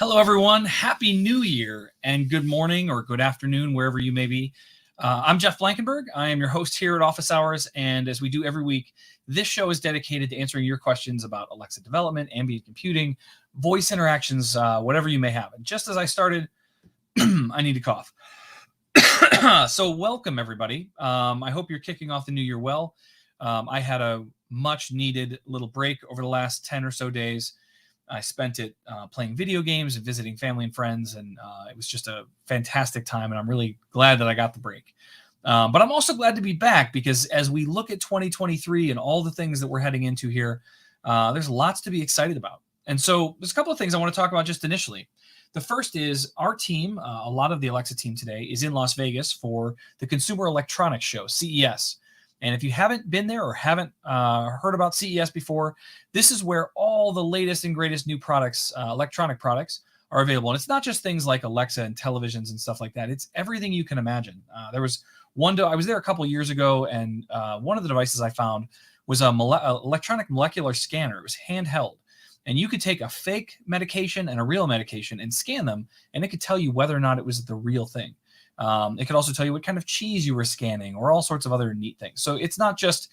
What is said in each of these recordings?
Hello, everyone. Happy New Year and good morning or good afternoon, wherever you may be. I'm Jeff Blankenburg. I am your host here at Office Hours. And as we do every week, this show is dedicated to answering your questions about Alexa development, ambient computing, voice interactions, whatever you may have. And just as I started, I need to cough. So welcome, everybody. I hope you're kicking off the new year well. I had a much needed little break over the last 10 or so days. I spent it playing video games and visiting family and friends, and it was just a fantastic time, and I'm really glad that I got the break. But I'm also glad to be back because as we look at 2023 and all the things that we're heading into here, there's lots to be excited about. And so there's a couple of things I want to talk about just initially. The first is our team, a lot of the Alexa team today, is in Las Vegas for the Consumer Electronics Show, CES. And if you haven't been there or haven't heard about CES before, this is where all the latest and greatest new products, electronic products, are available. And it's not just things like Alexa and televisions and stuff like that. It's everything you can imagine. There was one, I was there a couple of years ago, and one of the devices I found was a electronic molecular scanner. It was handheld. And you could take a fake medication and a real medication and scan them, and it could tell you whether or not it was the real thing. It could also tell you what kind of cheese you were scanning or all sorts of other neat things. So it's not just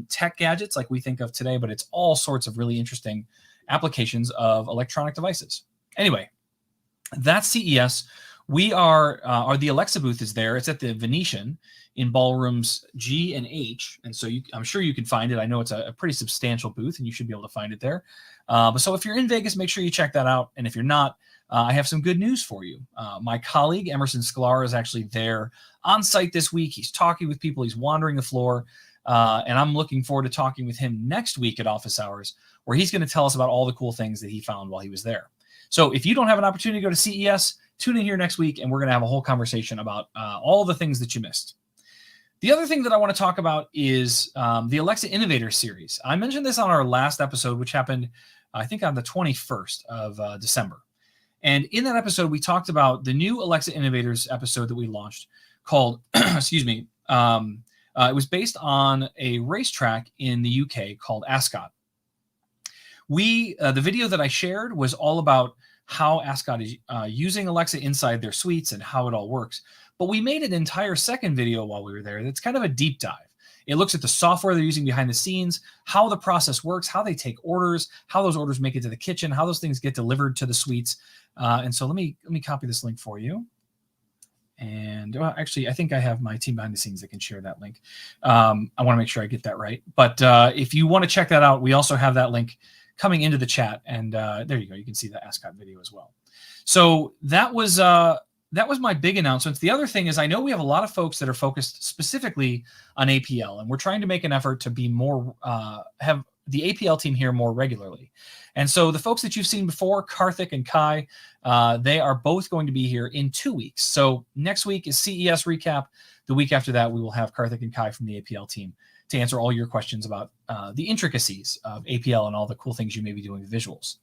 tech gadgets like we think of today, but it's all sorts of really interesting applications of electronic devices. Anyway, that's CES. We are the Alexa booth is there. It's at the Venetian in ballrooms G and H. And so I'm sure you can find it. I know it's a pretty substantial booth and you should be able to find it there. But so if you're in Vegas, make sure you check that out. And if you're not, I have some good news for you. My colleague, Emerson Sklar, is actually there on site this week. He's talking with people. He's wandering the floor. And I'm looking forward to talking with him next week at Office Hours, where he's going to tell us about all the cool things that he found while he was there. So if you don't have an opportunity to go to CES, tune in here next week, and we're going to have a whole conversation about all the things that you missed. The other thing that I want to talk about is the Alexa Innovator Series. I mentioned this on our last episode, which happened, I think, on the 21st of December. And in that episode, we talked about the new Alexa Innovators episode that we launched called, excuse me, it was based on a racetrack in the UK called Ascot. The video that I shared was all about how Ascot is using Alexa inside their suites and how it all works. But we made an entire second video while we were there that's kind of a deep dive. It looks at the software they're using behind the scenes, how the process works, how they take orders, how those orders make it to the kitchen, how those things get delivered to the suites. And so let me copy this link for you. And actually, I think I have my team behind the scenes that can share that link. I want to make sure I get that right. But if you want to check that out, we also have that link coming into the chat. And there you go. You can see the Ascot video as well. So that was my big announcements. The other thing is I know we have a lot of folks that are focused specifically on APL, and we're trying to make an effort to be more, have the APL team here more regularly. And so the folks that you've seen before, Karthik and Kai, they are both going to be here in 2 weeks. So next week is CES recap. The week after that, we will have Karthik and Kai from the APL team to answer all your questions about the intricacies of APL and all the cool things you may be doing with visuals.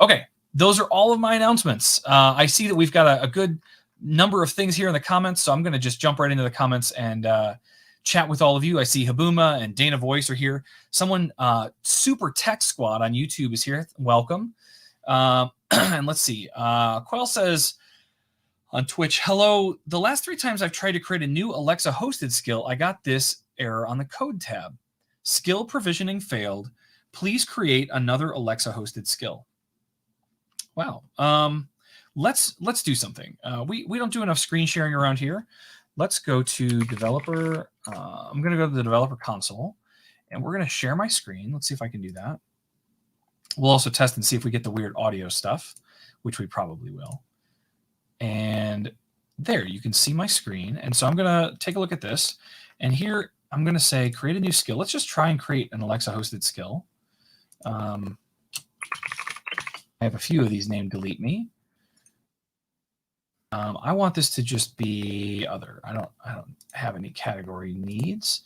Okay, those are all of my announcements. I see that we've got a good number of things here in the comments, so I'm going to just jump right into the comments and chat with all of you. I see Habuma and Dana Voice are here. Someone, Super Tech Squad on YouTube is here. Welcome. And let's see. Quell says on Twitch, hello. The last 3 times I've tried to create a new Alexa hosted skill, I got this error on the code tab. Skill provisioning failed. Please create another Alexa hosted skill. Wow. Let's do something. We don't do enough screen sharing around here. Let's go to developer. I'm going to go to the developer console, and we're going to share my screen. Let's see if I can do that. We'll also test and see if we get the weird audio stuff, which we probably will. And there, you can see my screen. And so I'm going to take a look at this. And here, I'm going to say create a new skill. Let's just try and create an Alexa hosted skill. I have a few of these named Delete Me. I want this to just be other. I don't have any category needs.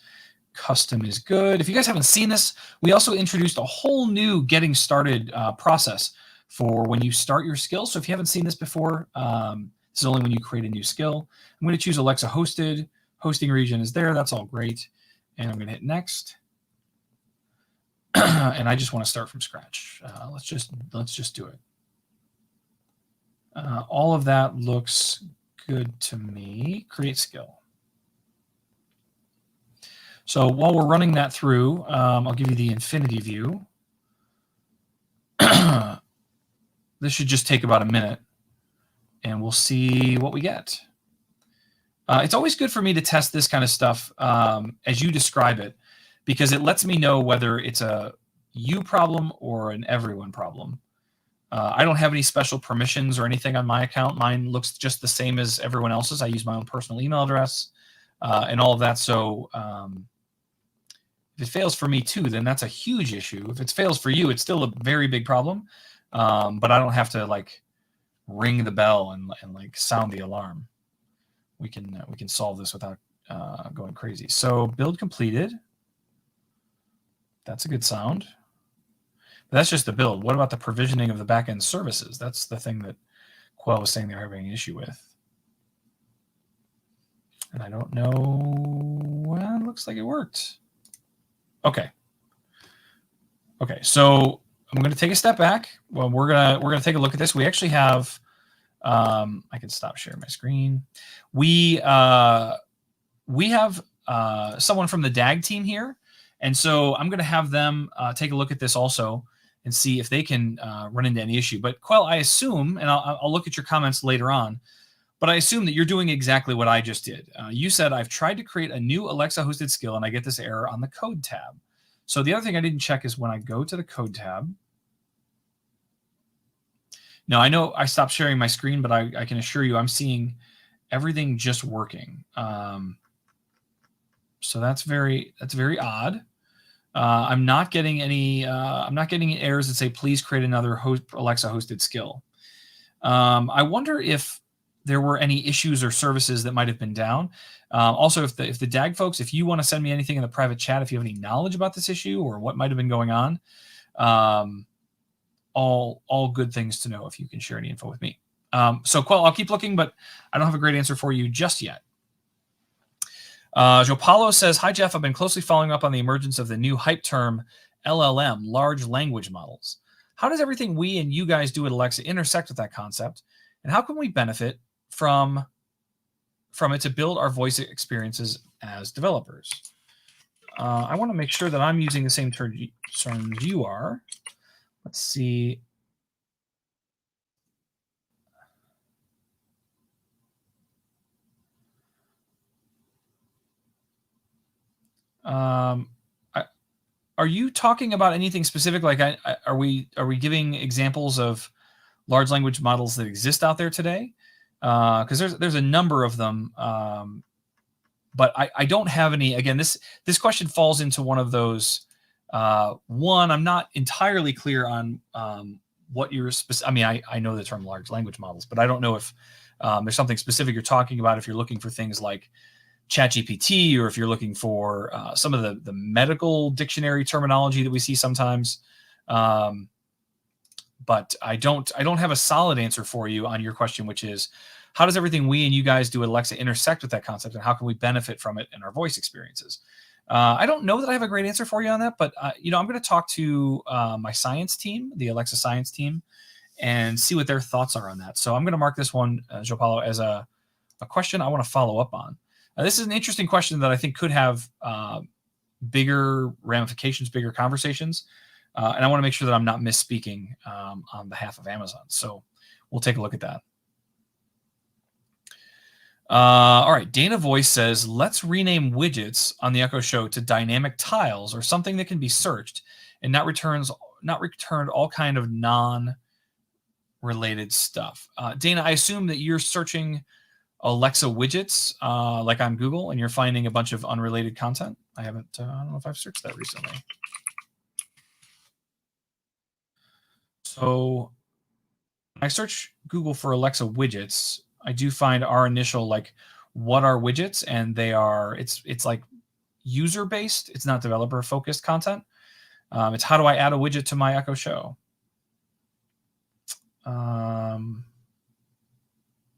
Custom is good. If you guys haven't seen this, we also introduced a whole new getting started process for when you start your skill. So if you haven't seen this before, this is only when you create a new skill. I'm going to choose Alexa hosted. Hosting region is there. That's all great. And I'm going to hit next. And I just want to start from scratch. Let's just do it. All of that looks good to me. Create skill. So while we're running that through, I'll give you the infinity view. This should just take about a minute, and we'll see what we get. It's always good for me to test this kind of stuff as you describe it, because it lets me know whether it's a you problem or an everyone problem. I don't have any special permissions or anything on my account. Mine looks just the same as everyone else's. I use my own personal email address and all of that. So if it fails for me too, then that's a huge issue. If it fails for you, it's still a very big problem. But I don't have to like ring the bell and like sound the alarm. We can solve this without going crazy. So build completed. That's a good sound. But that's just the build. What about the provisioning of the backend services? That's the thing that Quell was saying they're having an issue with. And I don't know. Well, it looks like it worked. Okay. Okay, so I'm going to take a step back. Well, we're gonna take a look at this. We actually have. I can stop sharing my screen. We have someone from the DAG team here, and so I'm going to have them take a look at this also and see if they can run into any issue. But Quell, I assume, and I'll look at your comments later on, but I assume that you're doing exactly what I just did. You said, I've tried to create a new Alexa hosted skill and I get this error on the code tab. So the other thing I didn't check is when I go to the code tab. Now, I know I stopped sharing my screen, but I can assure you I'm seeing everything just working. So that's very odd. I'm not getting any errors that say, please create another Alexa hosted skill. I wonder if there were any issues or services that might have been down. Also, if the DAG folks, if you want to send me anything in the private chat, if you have any knowledge about this issue or what might have been going on, all good things to know if you can share any info with me. So Quell, I'll keep looking, but I don't have a great answer for you just yet. Joe Paulo says, hi, Jeff. I've been closely following up on the emergence of the new hype term LLM, large language models. How does everything we and you guys do at Alexa intersect with that concept? And how can we benefit from it to build our voice experiences as developers? I want to make sure that I'm using the same terms you are. Let's see. Are you talking about anything specific? Like, are we giving examples of large language models that exist out there today? Because there's a number of them, but I don't have any. Again, this question falls into one of those. One, I'm not entirely clear on what you're specific. I mean, I know the term large language models, but I don't know if there's something specific you're talking about. If you're looking for things like ChatGPT, or if you're looking for some of the medical dictionary terminology that we see sometimes. But I don't have a solid answer for you on your question, which is, how does everything we and you guys do at Alexa intersect with that concept, and how can we benefit from it in our voice experiences? I don't know that I have a great answer for you on that, but I'm going to talk to my science team, the Alexa science team, and see what their thoughts are on that. So I'm going to mark this one, Joe Paulo, as a question I want to follow up on. This is an interesting question that I think could have bigger ramifications, bigger conversations. And I want to make sure that I'm not misspeaking on behalf of Amazon. So we'll take a look at that. All right. Dana Voice says, let's rename widgets on the Echo Show to dynamic tiles, or something that can be searched and not returned all kind of non-related stuff. Dana, I assume that you're searching Alexa widgets like on Google, and you're finding a bunch of unrelated content. I don't know if I've searched that recently. So when I search Google for Alexa widgets, I do find our initial, like, what are widgets? And it's like user-based. It's not developer-focused content. It's how do I add a widget to my Echo Show? But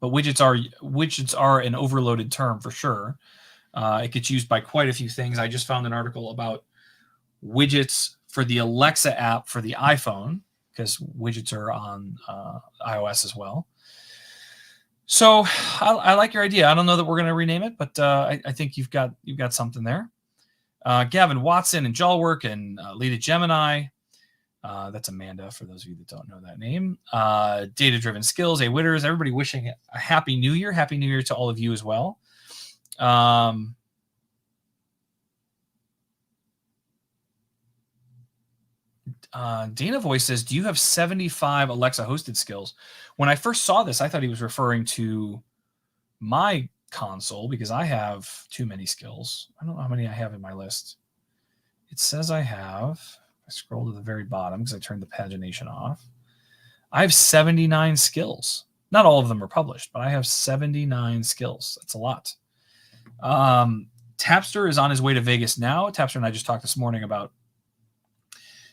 widgets are an overloaded term for sure. It gets used by quite a few things. I just found an article about widgets for the Alexa app for the iPhone, because widgets are on iOS as well. So I like your idea. I don't know that we're going to rename it, but I think you've got something there. Gavin Watson and Jawwork and Lita Gemini. That's Amanda, for those of you that don't know that name. Data-driven skills, A Witters. Everybody wishing a happy new year. Happy new year to all of you as well. Dana Voice says, do you have 75 Alexa hosted skills? When I first saw this, I thought he was referring to my console because I have too many skills. I don't know how many I have in my list. It says I have, I scroll to the very bottom because I turned the pagination off. I have 79 skills. Not all of them are published, but I have 79 skills. That's a lot. Tapster is on his way to Vegas now. Tapster and I just talked this morning about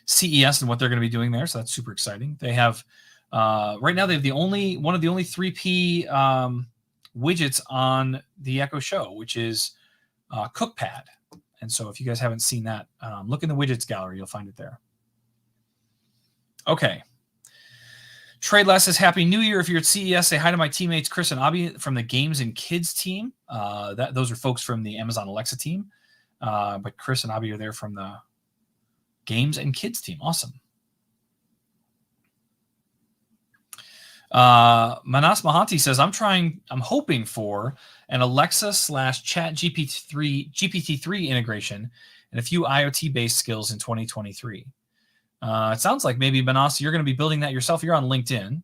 CES and what they're going to be doing there. So that's super exciting. They have, right now, they have one of the only 3P widgets on the Echo Show, which is CookPad. And so if you guys haven't seen that, look in the widgets gallery. You'll find it there. Okay. Trade Less says, Happy New Year. If you're at CES, say hi to my teammates, Chris and Abby from the Games and Kids team. Those are folks from the Amazon Alexa team. But Chris and Abby are there from the Games and Kids team. Awesome. Manas Mahanti says, I'm hoping for an Alexa / Chat GPT-3 integration and a few IoT-based skills in 2023. It sounds like maybe, Manas, you're going to be building that yourself. You're on LinkedIn.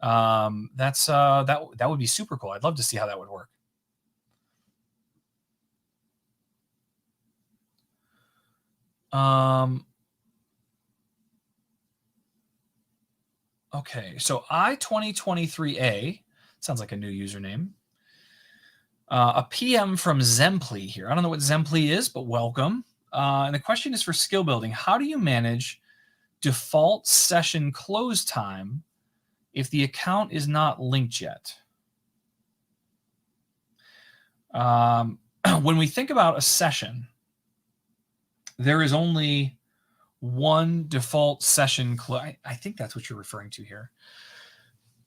That would be super cool. I'd love to see how that would work. Okay, so I2023A sounds like a new username. A PM from Zemply here. I don't know what Zemply is, but welcome. And the question is for skill building. How do you manage default session close time if the account is not linked yet? When we think about a session, there is only one default session close. I think that's what you're referring to here.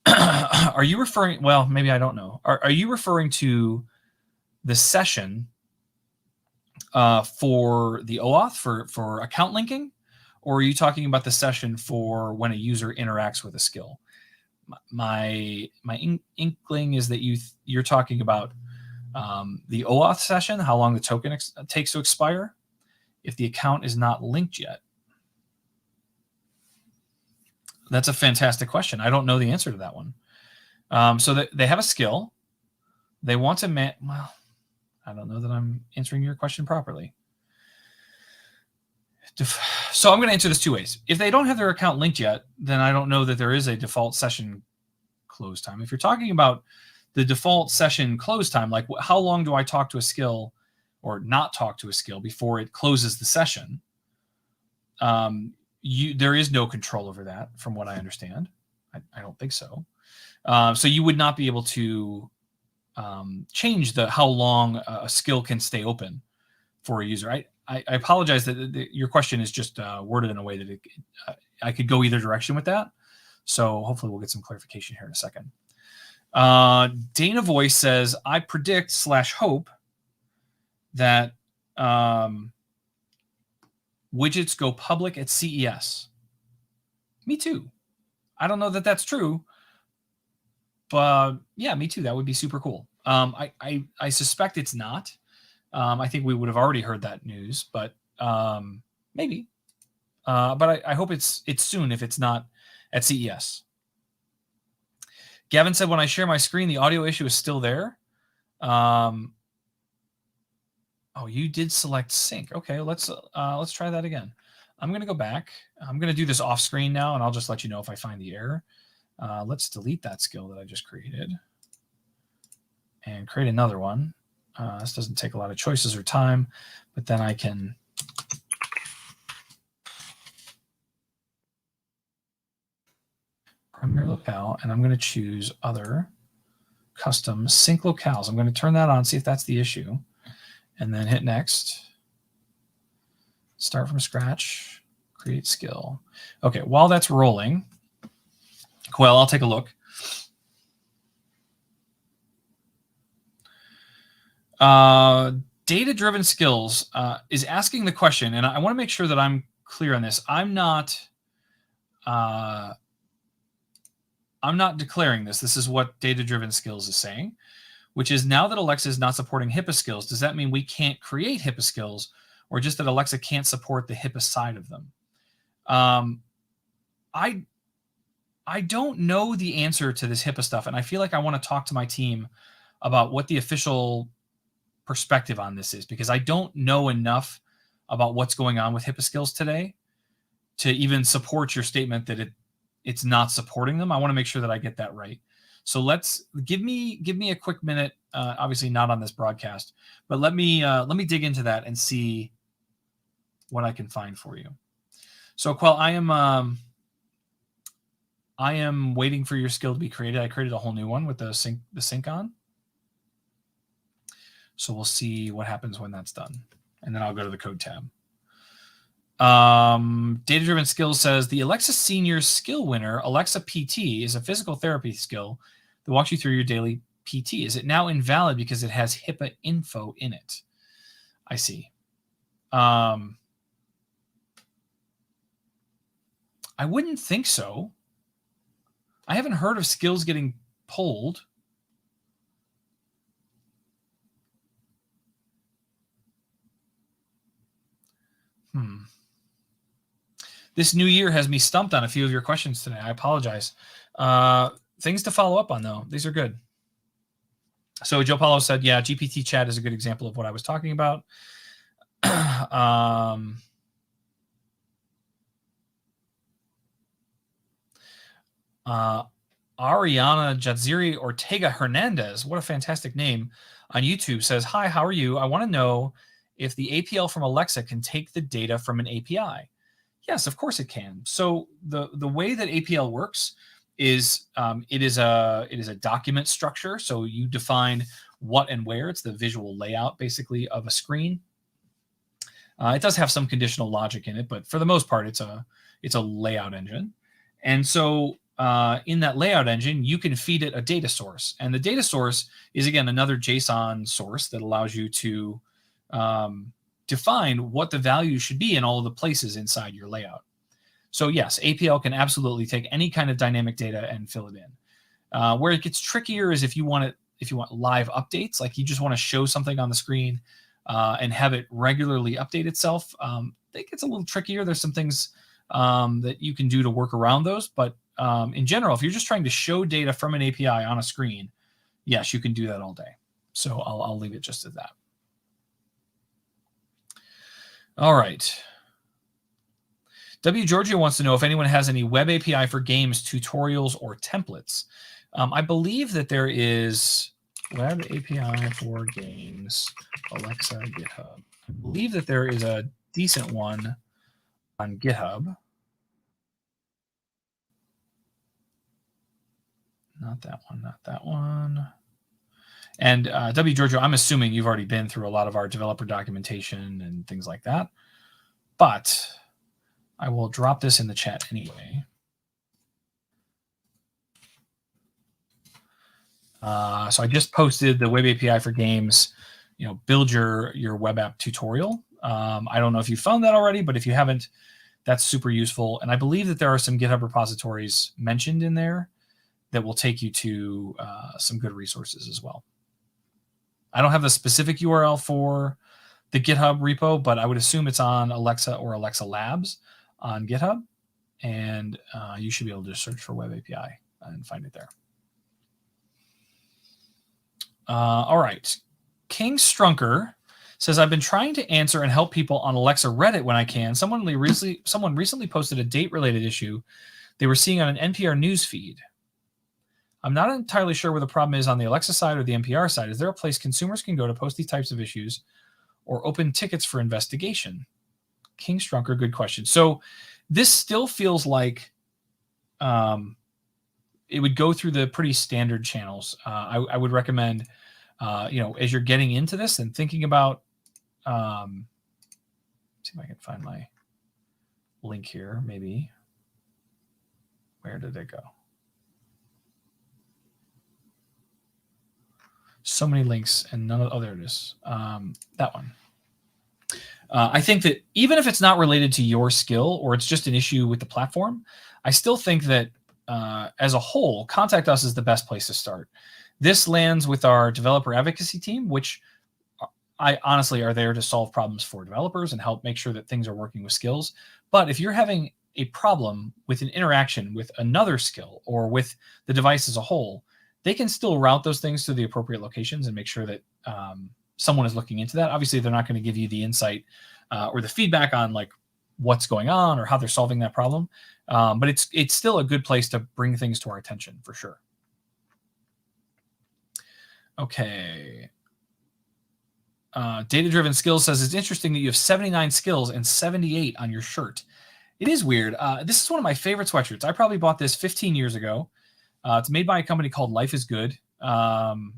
Are you referring? Well, maybe I don't know. Are you referring to the session for the OAuth for account linking, or are you talking about the session for when a user interacts with a skill? My inkling is that you're talking about the OAuth session, how long the token takes to expire if the account is not linked yet. That's a fantastic question. I don't know the answer to that one. So they have a skill. They want to well, I don't know that I'm answering your question properly. So I'm going to answer this two ways. If they don't have their account linked yet, then I don't know that there is a default session close time. If you're talking about the default session close time, like how long do I talk to a skill or not talk to a skill before it closes the session? There is no control over that, from what I understand. I don't think so. So you would not be able to change how long a skill can stay open for a user. I apologize that your question is just worded in a way that I could go either direction with that. So hopefully we'll get some clarification here in a second. Dana Voice says, I predict / hope that widgets go public at CES. Me too. I don't know that that's true, but yeah, me too. That would be super cool. I suspect it's not. I think we would have already heard that news, but maybe. But I hope it's soon if it's not at CES. Gavin said, when I share my screen, the audio issue is still there. Oh, you did select sync. Okay, let's try that again. I'm going to go back. I'm going to do this off screen now, and I'll just let you know if I find the error. Let's delete that skill that I just created and create another one. This doesn't take a lot of choices or time, but then I can primary locale, and I'm going to choose other custom sync locales. I'm going to turn that on, see if that's the issue, and then hit next. Start from scratch, create skill. Okay, while that's rolling, well, I'll take a look. Data-driven skills is asking the question, and I want to make sure that I'm clear on this. I'm not declaring this. This is what data-driven skills is saying, which is now that Alexa is not supporting HIPAA skills, does that mean we can't create HIPAA skills, or just that Alexa can't support the HIPAA side of them? I don't know the answer to this HIPAA stuff, and I feel like I want to talk to my team about what the official perspective on this is, because I don't know enough about what's going on with HIPAA skills today to even support your statement that it's not supporting them. I want to make sure that I get that right. So let's give me a quick minute. Obviously not on this broadcast, but let me dig into that and see what I can find for you. So Quell, I am waiting for your skill to be created. I created a whole new one with the sync on. So we'll see what happens when that's done. And then I'll go to the code tab. Data-driven skills says the Alexa Senior Skill Winner, Alexa PT, is a physical therapy skill that walks you through your daily PT. Is it now invalid because it has HIPAA info in it? I see. I wouldn't think so. I haven't heard of skills getting pulled. This new year has me stumped on a few of your questions today. I apologize. Things to follow up on, though. These are good. So Joe Paulo said, yeah, GPT chat is a good example of what I was talking about. Ariana Jatziri Ortega Hernandez, what a fantastic name, on YouTube says, hi, how are you? I want to know if the APL from Alexa can take the data from an API. Yes, of course it can. So the way that APL works is it is a document structure. So you define what and where. It's the visual layout, basically, of a screen. It does have some conditional logic in it, but for the most part, it's a layout engine. And so in that layout engine, you can feed it a data source. And the data source is, again, another JSON source that allows you to define what the value should be in all of the places inside your layout. So yes, APL can absolutely take any kind of dynamic data and fill it in. Where it gets trickier is if you want live updates, like you just want to show something on the screen and have it regularly update itself. It gets a little trickier. There's some things that you can do to work around those, but in general, if you're just trying to show data from an API on a screen, yes, you can do that all day. So I'll leave it just at that. All right. W. Georgia wants to know if anyone has any web API for games, tutorials, or templates. I believe that there is web API for games, Alexa, GitHub. I believe that there is a decent one on GitHub. Not that one, not that one. And W. Giorgio, I'm assuming you've already been through a lot of our developer documentation and things like that. But I will drop this in the chat anyway. So I just posted the web API for games, build your web app tutorial. I don't know if you found that already, but if you haven't, that's super useful. And I believe that there are some GitHub repositories mentioned in there that will take you to some good resources as well. I don't have the specific URL for the GitHub repo, but I would assume it's on Alexa or Alexa Labs on GitHub. And you should be able to search for web API and find it there. All right. King Strunker says, I've been trying to answer and help people on Alexa Reddit when I can. Someone recently posted a date-related issue they were seeing on an NPR news feed. I'm not entirely sure where the problem is on the Alexa side or the NPR side. Is there a place consumers can go to post these types of issues or open tickets for investigation? King Strunker, good question. So this still feels like it would go through the pretty standard channels. I would recommend, as you're getting into this and thinking about, see if I can find my link here, maybe. Where did it go? So many links and none of, oh, there it is. That one. I think that even if it's not related to your skill or it's just an issue with the platform, I still think that as a whole, Contact Us is the best place to start. This lands with our developer advocacy team, which I honestly are there to solve problems for developers and help make sure that things are working with skills. But if you're having a problem with an interaction with another skill or with the device as a whole, they can still route those things to the appropriate locations and make sure that someone is looking into that. Obviously, they're not going to give you the insight or the feedback on like what's going on or how they're solving that problem. But it's still a good place to bring things to our attention for sure. Okay. Data-driven skills says it's interesting that you have 79 skills and 78 on your shirt. It is weird. This is one of my favorite sweatshirts. I probably bought this 15 years ago. It's made by a company called Life is Good. And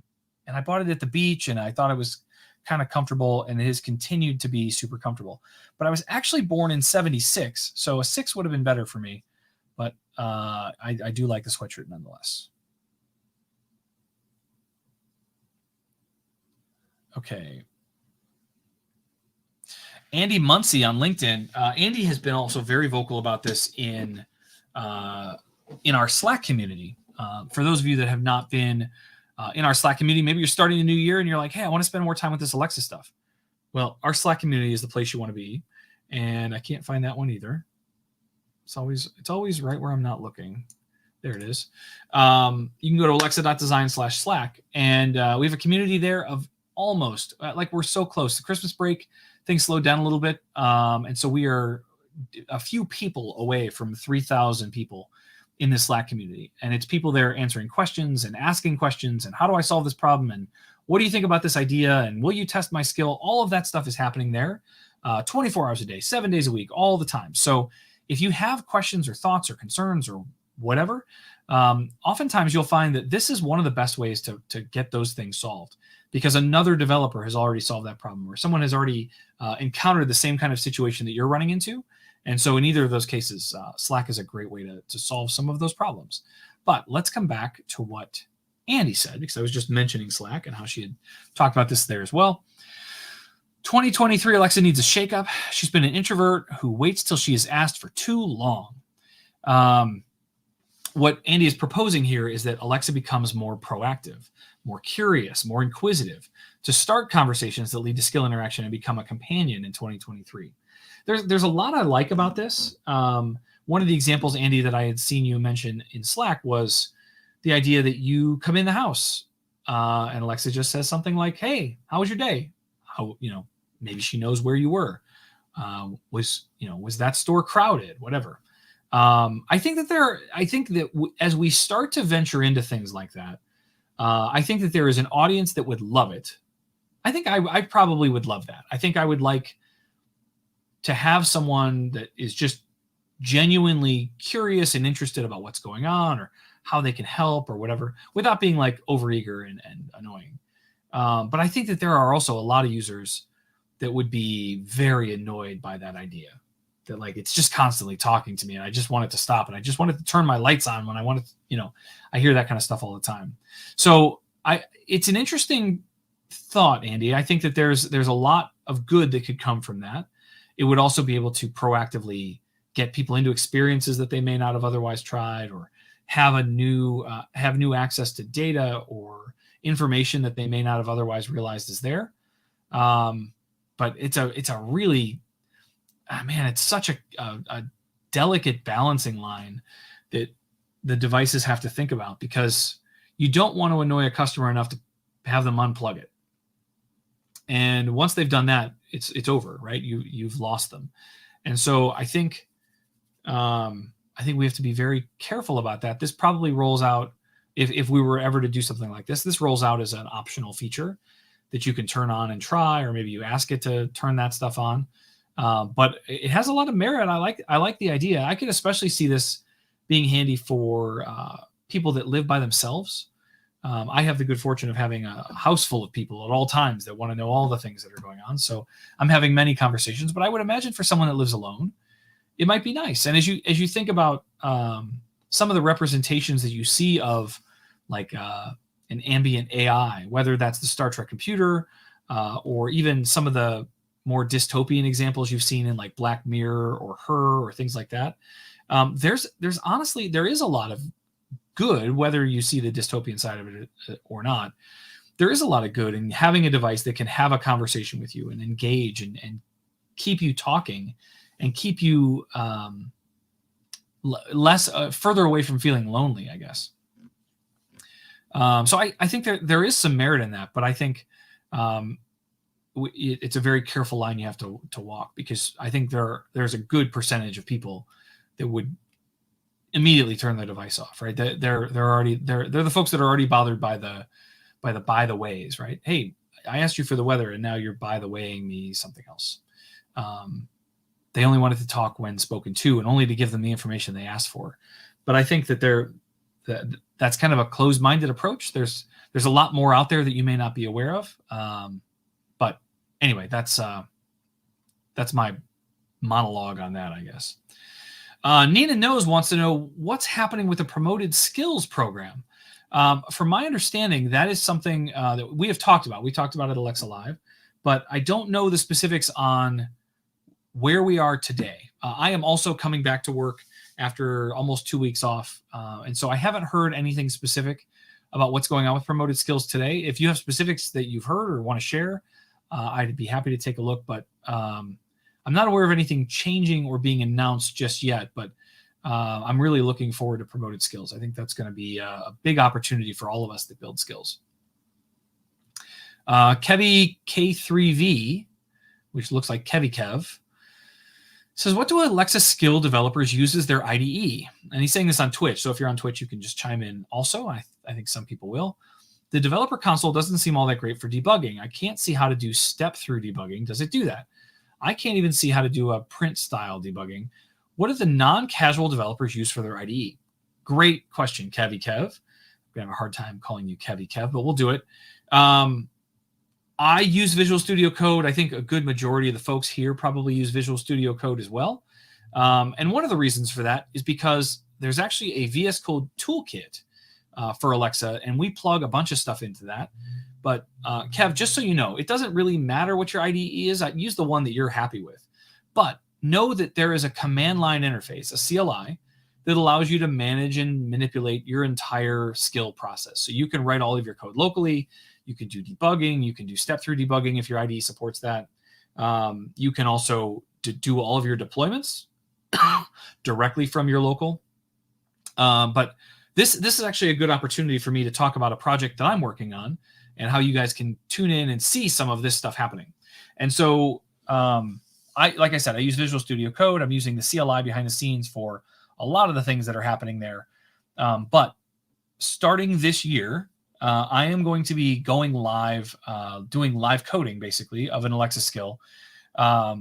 I bought it at the beach and I thought it was kind of comfortable, and it has continued to be super comfortable. But I was actually born in 76, so a 6 would have been better for me. But I do like the sweatshirt nonetheless. Okay. Andy Muncie on LinkedIn. Andy has been also very vocal about this in our Slack community. For those of you that have not been in our Slack community, maybe you're starting a new year and you're like, hey, I want to spend more time with this Alexa stuff. Well, our Slack community is the place you want to be. And I can't find that one either. It's always right where I'm not looking. There it is. You can go to alexa.design/Slack. And we have a community there of almost, like we're so close. The Christmas break, things slowed down a little bit. And so we are a few people away from 3,000 people in the Slack community. And it's people there answering questions and asking questions and how do I solve this problem? And what do you think about this idea? And will you test my skill? All of that stuff is happening there 24 hours a day, 7 days a week, all the time. So if you have questions or thoughts or concerns or whatever, oftentimes you'll find that this is one of the best ways to get those things solved, because another developer has already solved that problem or someone has already encountered the same kind of situation that you're running into. And so in either of those cases, Slack is a great way to solve some of those problems. But let's come back to what Andy said, because I was just mentioning Slack and how she had talked about this there as well. 2023, Alexa needs a shakeup. She's been an introvert who waits till she is asked for too long. What Andy is proposing here is that Alexa becomes more proactive, more curious, more inquisitive, to start conversations that lead to skill interaction and become a companion in 2023. There's a lot I like about this. One of the examples, Andy, that I had seen you mention in Slack was the idea that you come in the house and Alexa just says something like, hey, how was your day? How, maybe she knows where you were. Was that store crowded? Whatever. I think that as we start to venture into things like that, I think that there is an audience that would love it. I think I probably would love that. I think I would like to have someone that is just genuinely curious and interested about what's going on or how they can help or whatever, without being like overeager and annoying. But I think that there are also a lot of users that would be very annoyed by that idea, that like it's just constantly talking to me and I just want it to stop and I just wanted to turn my lights on when I wanted to, I hear that kind of stuff all the time. So it's an interesting thought, Andy. I think that there's a lot of good that could come from that. It would also be able to proactively get people into experiences that they may not have otherwise tried, or have new access to data or information that they may not have otherwise realized is there. But it's a really, it's such a delicate balancing line that the devices have to think about, because you don't want to annoy a customer enough to have them unplug it. And once they've done that, it's over, right? You've lost them. And so I think we have to be very careful about that. This probably rolls out, if we were ever to do something like this rolls out as an optional feature that you can turn on and try, or maybe you ask it to turn that stuff on. But it has a lot of merit. I like the idea. I could especially see this being handy for people that live by themselves. I have the good fortune of having a house full of people at all times that want to know all the things that are going on. So I'm having many conversations, but I would imagine for someone that lives alone, it might be nice. And as you think about some of the representations that you see of like an ambient AI, whether that's the Star Trek computer or even some of the more dystopian examples you've seen in like Black Mirror or Her or things like that. There's honestly, there is a lot of good, whether you see the dystopian side of it or not. There is a lot of good in having a device that can have a conversation with you and engage and keep you talking and keep you less further away from feeling lonely, I guess. So I think there is some merit in that, but I think it's a very careful line you have to walk, because I think there's a good percentage of people that would immediately turn their device off, right? They're the folks that are already bothered by the ways, right? Hey, I asked you for the weather and now you're by the waying me something else. They only wanted to talk when spoken to and only to give them the information they asked for. But I think that that's kind of a closed-minded approach. There's a lot more out there that you may not be aware of. But anyway, that's my monologue on that, I guess. Nina Knows wants to know what's happening with the Promoted Skills program. From my understanding, that is something that we have talked about. We talked about it at Alexa Live, but I don't know the specifics on where we are today. I am also coming back to work after almost 2 weeks off. And so I haven't heard anything specific about what's going on with Promoted Skills today. If you have specifics that you've heard or want to share, I'd be happy to take a look. But I'm not aware of anything changing or being announced just yet. But I'm really looking forward to Promoted Skills. I think that's going to be a big opportunity for all of us that build skills. Kevy K3V, which looks like Kevy Kev, says, what do Alexa skill developers use as their IDE? And he's saying this on Twitch. So if you're on Twitch, you can just chime in also. I think some people will. The developer console doesn't seem all that great for debugging. I can't see how to do step-through debugging. Does it do that? I can't even see how to do a print-style debugging. What do the non-casual developers use for their IDE? Great question, Kevy Kev. We have a hard time calling you Kevy Kev, but we'll do it. I use Visual Studio Code. I think a good majority of the folks here probably use Visual Studio Code as well. And one of the reasons for that is because there's actually a VS Code toolkit for Alexa, and we plug a bunch of stuff into that. But Kev, just so you know, it doesn't really matter what your IDE is. I use the one that you're happy with. But know that there is a command line interface, a CLI, that allows you to manage and manipulate your entire skill process. So you can write all of your code locally. You can do debugging. You can do step-through debugging if your IDE supports that. You can also do all of your deployments directly from your local. But this is actually a good opportunity for me to talk about a project that I'm working on and how you guys can tune in and see some of this stuff happening. And so, like I said, I use Visual Studio Code. I'm using the CLI behind the scenes for a lot of the things that are happening there. But starting this year, I am going to be going live, doing live coding, basically, of an Alexa skill a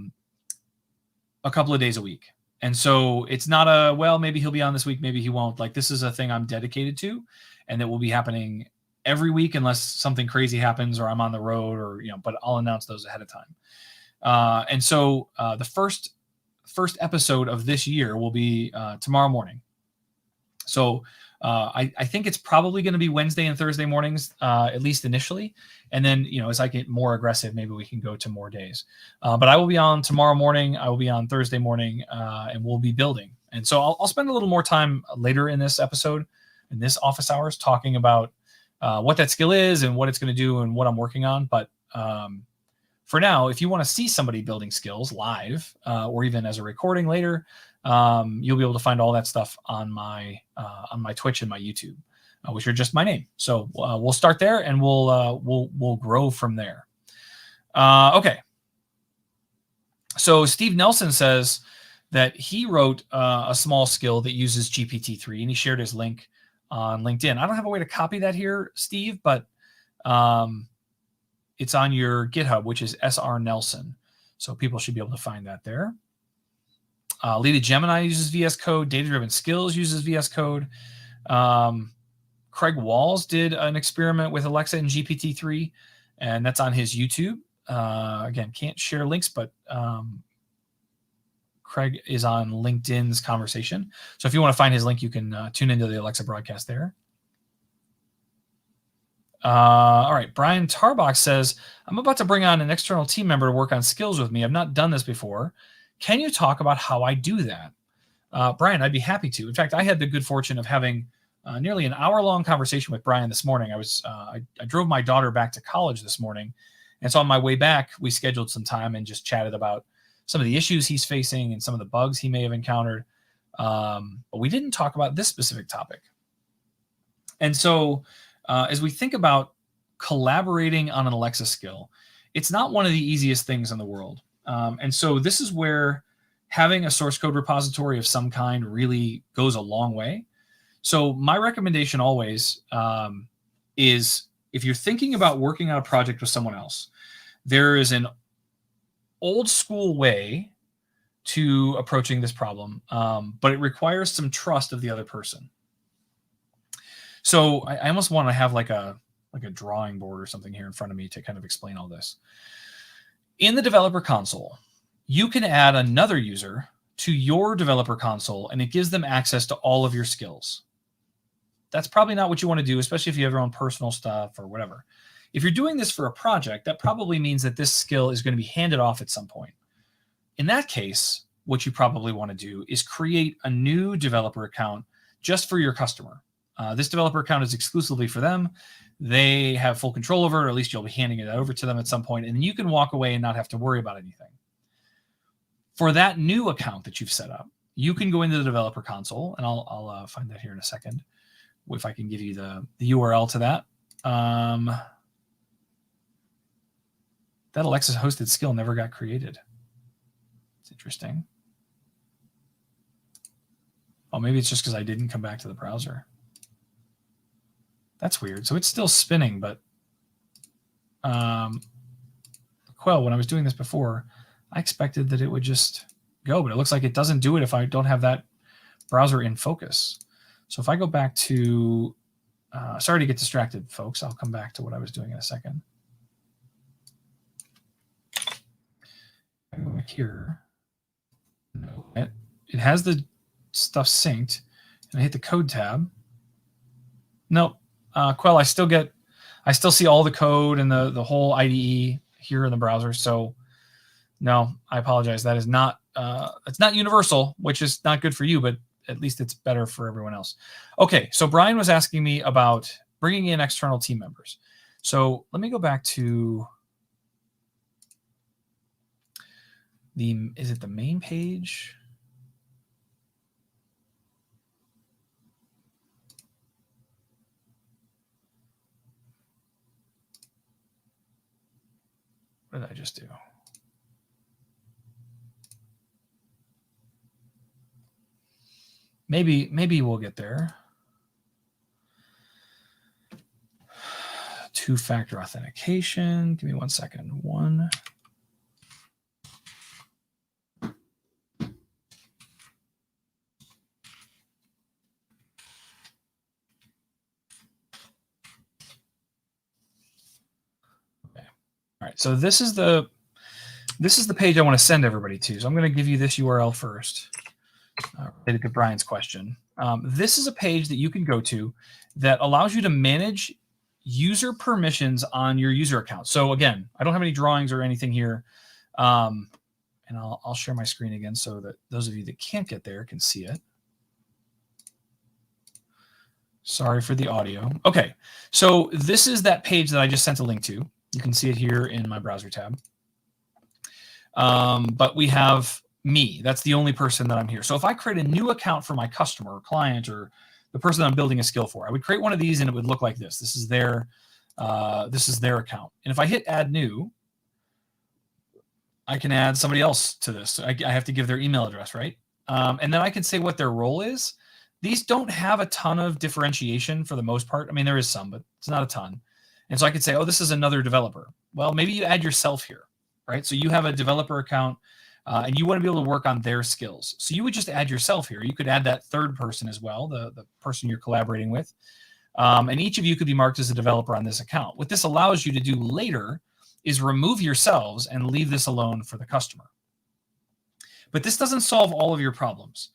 couple of days a week. And so it's not well, maybe he'll be on this week, maybe he won't. Like, this is a thing I'm dedicated to, and that will be happening every week unless something crazy happens or I'm on the road or, but I'll announce those ahead of time. And so the first episode of this year will be tomorrow morning. So I think it's probably going to be Wednesday and Thursday mornings, at least initially. And then, as I get more aggressive, maybe we can go to more days. But I will be on tomorrow morning. I will be on Thursday morning, and we'll be building. And so I'll spend a little more time later in this episode, in this office hours, talking about what that skill is and what it's going to do and what I'm working on. But for now, if you want to see somebody building skills live or even as a recording later, you'll be able to find all that stuff on my Twitch and my YouTube, which are just my name. So we'll start there and we'll grow from there. Okay. So Steve Nelson says that he wrote a small skill that uses GPT-3, and he shared his link on LinkedIn. I don't have a way to copy that here, Steve, but it's on your GitHub, which is SR Nelson. So people should be able to find that there. Lita Gemini uses VS Code. Data-Driven Skills uses VS Code. Craig Walls did an experiment with Alexa and GPT-3, and that's on his YouTube. Again, can't share links, but Craig is on LinkedIn's conversation. So if you want to find his link, you can tune into the Alexa broadcast there. All right. Brian Tarbox says, I'm about to bring on an external team member to work on skills with me. I've not done this before. Can you talk about how I do that? Brian, I'd be happy to. In fact, I had the good fortune of having nearly an hour-long conversation with Brian this morning. I drove my daughter back to college this morning. And so on my way back, we scheduled some time and just chatted about some of the issues he's facing and some of the bugs he may have encountered. But we didn't talk about this specific topic. And so as we think about collaborating on an Alexa skill, it's not one of the easiest things in the world. And so this is where having a source code repository of some kind really goes a long way. So my recommendation always is, if you're thinking about working on a project with someone else, there is an old school way to approaching this problem, but it requires some trust of the other person. So I almost want to have like a drawing board or something here in front of me to kind of explain all this. In the developer console, you can add another user to your developer console, and it gives them access to all of your skills. That's probably not what you want to do, especially if you have your own personal stuff or whatever. If you're doing this for a project, that probably means that this skill is going to be handed off at some point. In that case, what you probably want to do is create a new developer account just for your customer. This developer account is exclusively for them. They have full control over it, or at least you'll be handing it over to them at some point, and then you can walk away and not have to worry about anything. For that new account that you've set up, you can go into the developer console, and I'll find that here in a second, if I can give you the URL to that. That Alexa hosted skill never got created. It's interesting. Oh, maybe it's just because I didn't come back to the browser. That's weird. So it's still spinning, but Quell, when I was doing this before, I expected that it would just go, but it looks like it doesn't do it if I don't have that browser in focus. So if I go back to, sorry to get distracted, folks. I'll come back to what I was doing in a second. I go back here. No, it has the stuff synced, and I hit the code tab. Nope. Quell, I still see all the code and the whole IDE here in the browser. So no, I apologize. That is not, it's not universal, which is not good for you, but at least it's better for everyone else. Okay. So Brian was asking me about bringing in external team members. So let me go back to is it the main page? What did I just do? Maybe we'll get there. Two-factor authentication. Give me 1 second. One. All right, so this is the page I want to send everybody to. So I'm going to give you this URL first, related to Brian's question. This is a page that you can go to that allows you to manage user permissions on your user account. So again, I don't have any drawings or anything here, and I'll share my screen again so that those of you that can't get there can see it. Sorry for the audio. Okay, so this is that page that I just sent a link to. You can see it here in my browser tab. But we have me. That's the only person that I'm here. So if I create a new account for my customer or client or the person that I'm building a skill for, I would create one of these and it would look like this. This is their account. And if I hit add new, I can add somebody else to this. I have to give their email address, right? And then I can say what their role is. These don't have a ton of differentiation for the most part. I mean, there is some, but it's not a ton. And so I could say, oh, this is another developer. Well, maybe you add yourself here, right? So you have a developer account and you want to be able to work on their skills. So you would just add yourself here. You could add that third person as well, the person you're collaborating with. And each of you could be marked as a developer on this account. What this allows you to do later is remove yourselves and leave this alone for the customer. But this doesn't solve all of your problems.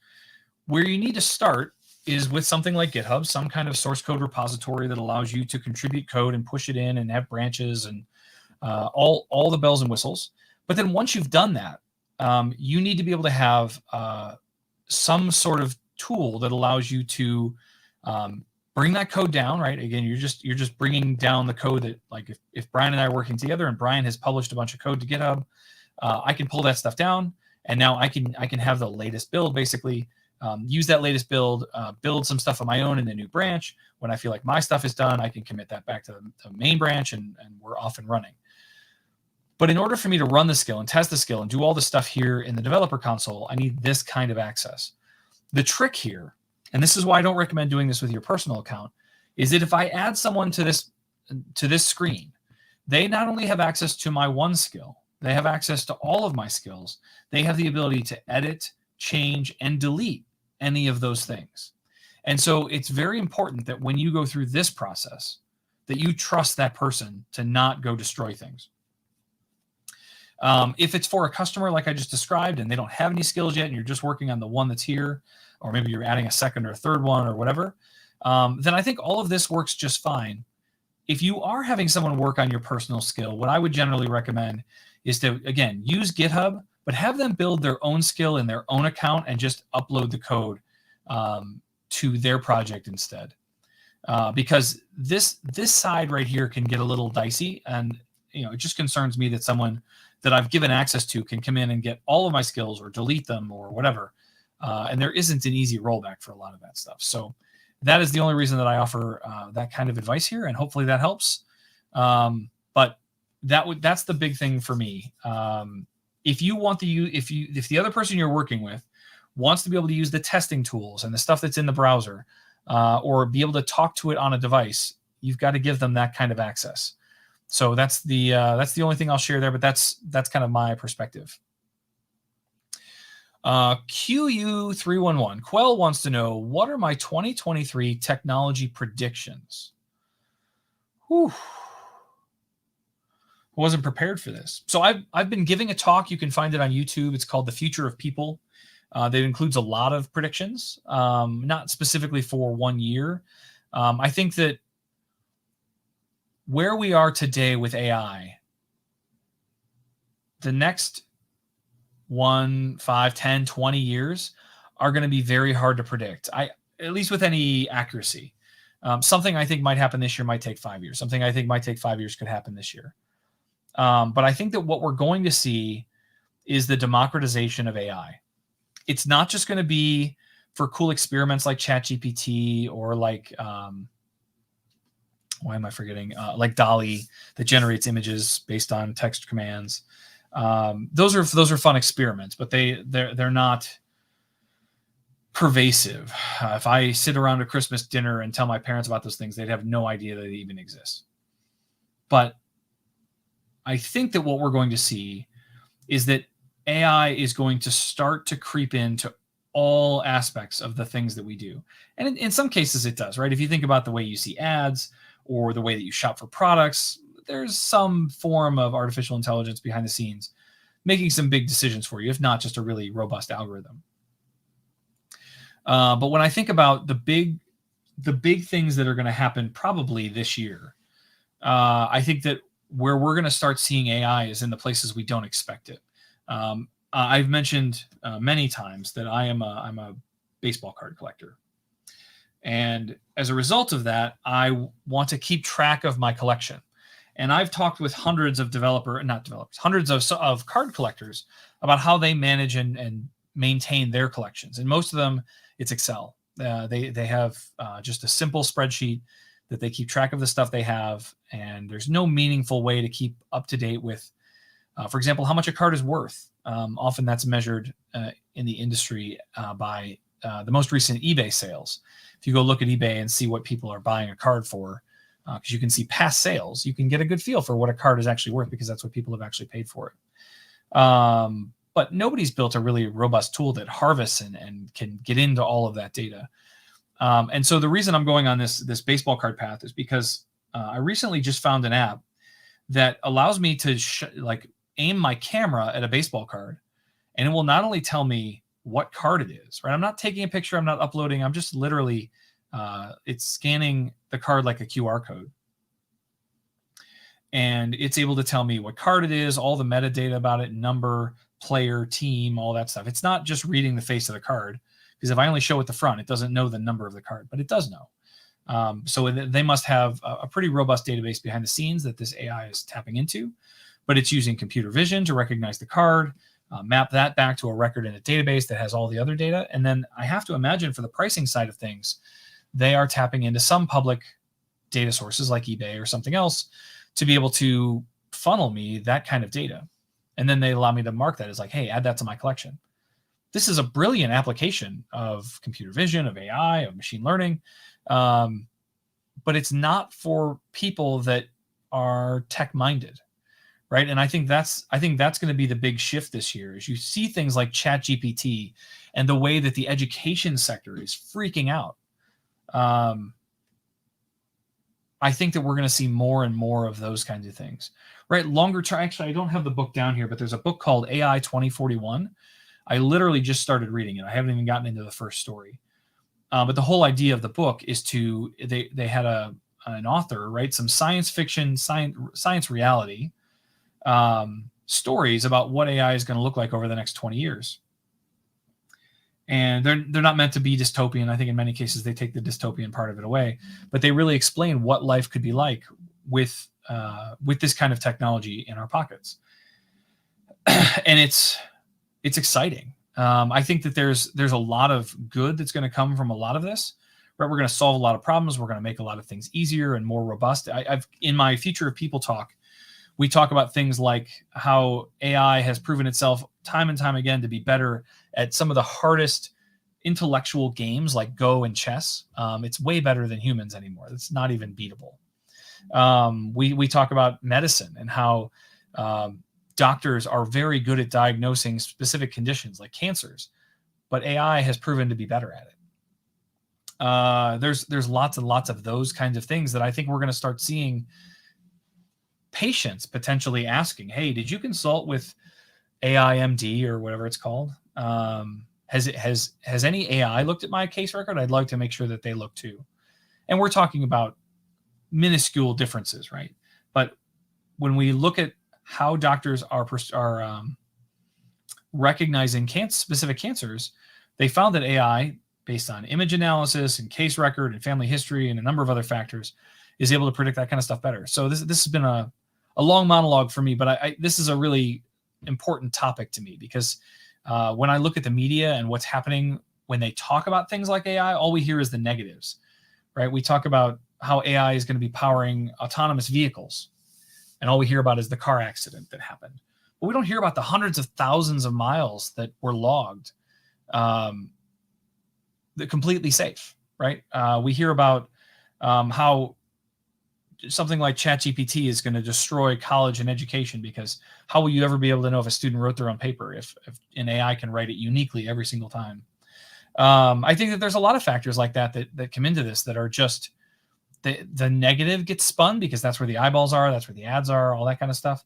Where you need to start is with something like GitHub, some kind of source code repository that allows you to contribute code and push it in and have branches and all the bells and whistles. But then once you've done that, you need to be able to have some sort of tool that allows you to bring that code down, right? Again, you're just bringing down the code that, like, if Brian and I are working together and Brian has published a bunch of code to GitHub, I can pull that stuff down, and now I can have the latest build, basically. Use that latest build, build some stuff of my own in the new branch. When I feel like my stuff is done, I can commit that back to the main branch, and we're off and running. But in order for me to run the skill and test the skill and do all the stuff here in the developer console, I need this kind of access. The trick here, and this is why I don't recommend doing this with your personal account, is that if I add someone to this screen, they not only have access to my one skill, they have access to all of my skills. They have the ability to edit, change, and delete any of those things. And so it's very important that when you go through this process, that you trust that person to not go destroy things. If it's for a customer like I just described and they don't have any skills yet and you're just working on the one that's here, or maybe you're adding a second or a third one or whatever, then I think all of this works just fine. If you are having someone work on your personal skill, what I would generally recommend is to, again, use GitHub, but have them build their own skill in their own account and just upload the code to their project instead. Because this side right here can get a little dicey, and it just concerns me that someone that I've given access to can come in and get all of my skills or delete them or whatever. And there isn't an easy rollback for a lot of that stuff. So that is the only reason that I offer that kind of advice here, and hopefully that helps. But that's the big thing for me. If you want if the other person you're working with wants to be able to use the testing tools and the stuff that's in the browser, or be able to talk to it on a device, you've got to give them that kind of access. So that's the only thing I'll share there, but that's kind of my perspective. QU311 Quell wants to know, what are my 2023 technology predictions? Whew. I wasn't prepared for this. So I've been giving a talk. You can find it on YouTube. It's called The Future of People. That includes a lot of predictions, not specifically for 1 year. I think that where we are today with AI, the next 1, 5, 10, 20 years are going to be very hard to predict. At least with any accuracy. Something I think might happen this year might take 5 years. Something I think might take 5 years could happen this year. But I think that what we're going to see is the democratization of AI. It's not just going to be for cool experiments like ChatGPT or like, why am I forgetting? Like DALL-E that generates images based on text commands. Those are fun experiments, but they're not pervasive. If I sit around a Christmas dinner and tell my parents about those things, they'd have no idea that they even exist. But I think that what we're going to see is that AI is going to start to creep into all aspects of the things that we do. And in some cases it does, right? If you think about the way you see ads or the way that you shop for products, there's some form of artificial intelligence behind the scenes making some big decisions for you, if not just a really robust algorithm. But when I think about the big things that are going to happen probably this year, I think that where we're going to start seeing AI is in the places we don't expect it. I've mentioned many times that I'm a baseball card collector. And as a result of that, I want to keep track of my collection. And I've talked with hundreds of hundreds of card collectors about how they manage and maintain their collections. And most of them, it's Excel. They have just a simple spreadsheet that they keep track of the stuff they have. And there's no meaningful way to keep up to date with, for example, how much a card is worth. Often that's measured in the industry by the most recent eBay sales. If you go look at eBay and see what people are buying a card for, because you can see past sales, you can get a good feel for what a card is actually worth, because that's what people have actually paid for it. But nobody's built a really robust tool that harvests and can get into all of that data. And so the reason I'm going on this baseball card path is because I recently just found an app that allows me to aim my camera at a baseball card, and it will not only tell me what card it is, right? I'm not taking a picture. I'm not uploading. I'm just literally, it's scanning the card like a QR code. And it's able to tell me what card it is, all the metadata about it, number, player, team, all that stuff. It's not just reading the face of the card, because if I only show it the front, it doesn't know the number of the card, but it does know. So they must have a pretty robust database behind the scenes that this AI is tapping into, but it's using computer vision to recognize the card, map that back to a record in a database that has all the other data. And then I have to imagine for the pricing side of things, they are tapping into some public data sources like eBay or something else to be able to funnel me that kind of data. And then they allow me to mark that as like, hey, add that to my collection. This is a brilliant application of computer vision, of AI, of machine learning. But it's not for people that are tech-minded, right? And I think that's going to be the big shift this year, is you see things like ChatGPT and the way that the education sector is freaking out. I think that we're going to see more and more of those kinds of things, right? Longer term, actually, I don't have the book down here, but there's a book called AI 2041. I literally just started reading it. I haven't even gotten into the first story. But the whole idea of the book is they had an author write some science fiction, science reality stories about what AI is going to look like over the next 20 years. And they're not meant to be dystopian. I think in many cases they take the dystopian part of it away, but they really explain what life could be like with this kind of technology in our pockets. And it's exciting. I think that there's a lot of good that's going to come from a lot of this. Right, we're going to solve a lot of problems. We're going to make a lot of things easier and more robust. I've in my Future of People talk, we talk about things like how AI has proven itself time and time again to be better at some of the hardest intellectual games like Go and chess. It's way better than humans anymore. It's not even beatable. We talk about medicine and how doctors are very good at diagnosing specific conditions like cancers, but AI has proven to be better at it. There's lots and lots of those kinds of things that I think we're going to start seeing patients potentially asking, hey, did you consult with AIMD or whatever it's called? Has any AI looked at my case record? I'd like to make sure that they look too. And we're talking about minuscule differences, right? But when we look at how doctors are recognizing specific cancers, they found that AI, based on image analysis and case record and family history and a number of other factors, is able to predict that kind of stuff better. So this has been a long monologue for me, but this is a really important topic to me, because when I look at the media and what's happening when they talk about things like AI, all we hear is the negatives, right? We talk about how AI is going to be powering autonomous vehicles, and all we hear about is the car accident that happened. But we don't hear about the hundreds of thousands of miles that were logged that completely safe, right? We hear about how something like ChatGPT is going to destroy college and education, because how will you ever be able to know if a student wrote their own paper if an AI can write it uniquely every single time? I think that there's a lot of factors like that come into this that are just the negative gets spun because that's where the eyeballs are, that's where the ads are, all that kind of stuff.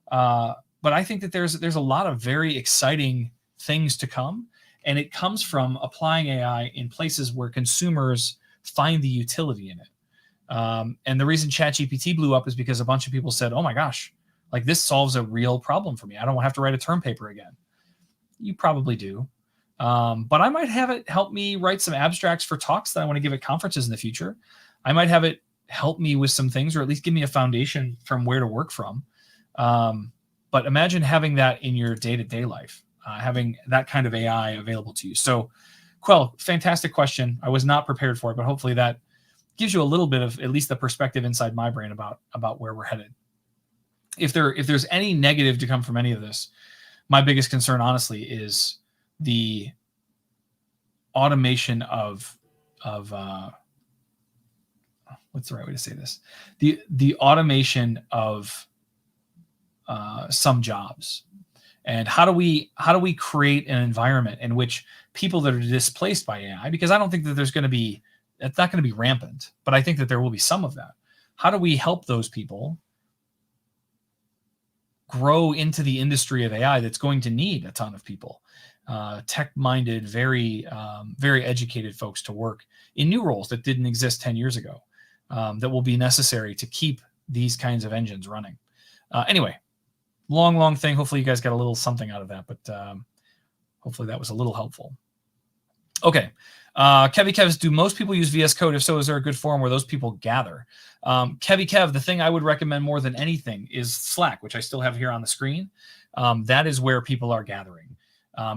But I think that there's a lot of very exciting things to come, and it comes from applying AI in places where consumers find the utility in it. And the reason ChatGPT blew up is because a bunch of people said, oh my gosh, like this solves a real problem for me. I don't have to write a term paper again. You probably do. But I might have it help me write some abstracts for talks that I want to give at conferences in the future. I might have it help me with some things, or at least give me a foundation from where to work from. But imagine having that in your day-to-day life, having that kind of AI available to you. So, Quell, fantastic question. I was not prepared for it, but hopefully that gives you a little bit of at least the perspective inside my brain about where we're headed. If there's any negative to come from any of this, my biggest concern, honestly, is the automation of what's the right way to say this? The automation of some jobs. And how do we create an environment in which people that are displaced by AI, because I don't think that it's not going to be rampant, but I think that there will be some of that. How do we help those people grow into the industry of AI that's going to need a ton of people, tech-minded, very educated folks to work in new roles that didn't exist 10 years ago, that will be necessary to keep these kinds of engines running. Anyway, long thing. Hopefully you guys got a little something out of that, but hopefully that was a little helpful. Okay. Kevs, do most people use VS Code? If so, is there a good forum where those people gather? Kev, the thing I would recommend more than anything is Slack, which I still have here on the screen. That is where people are gathering.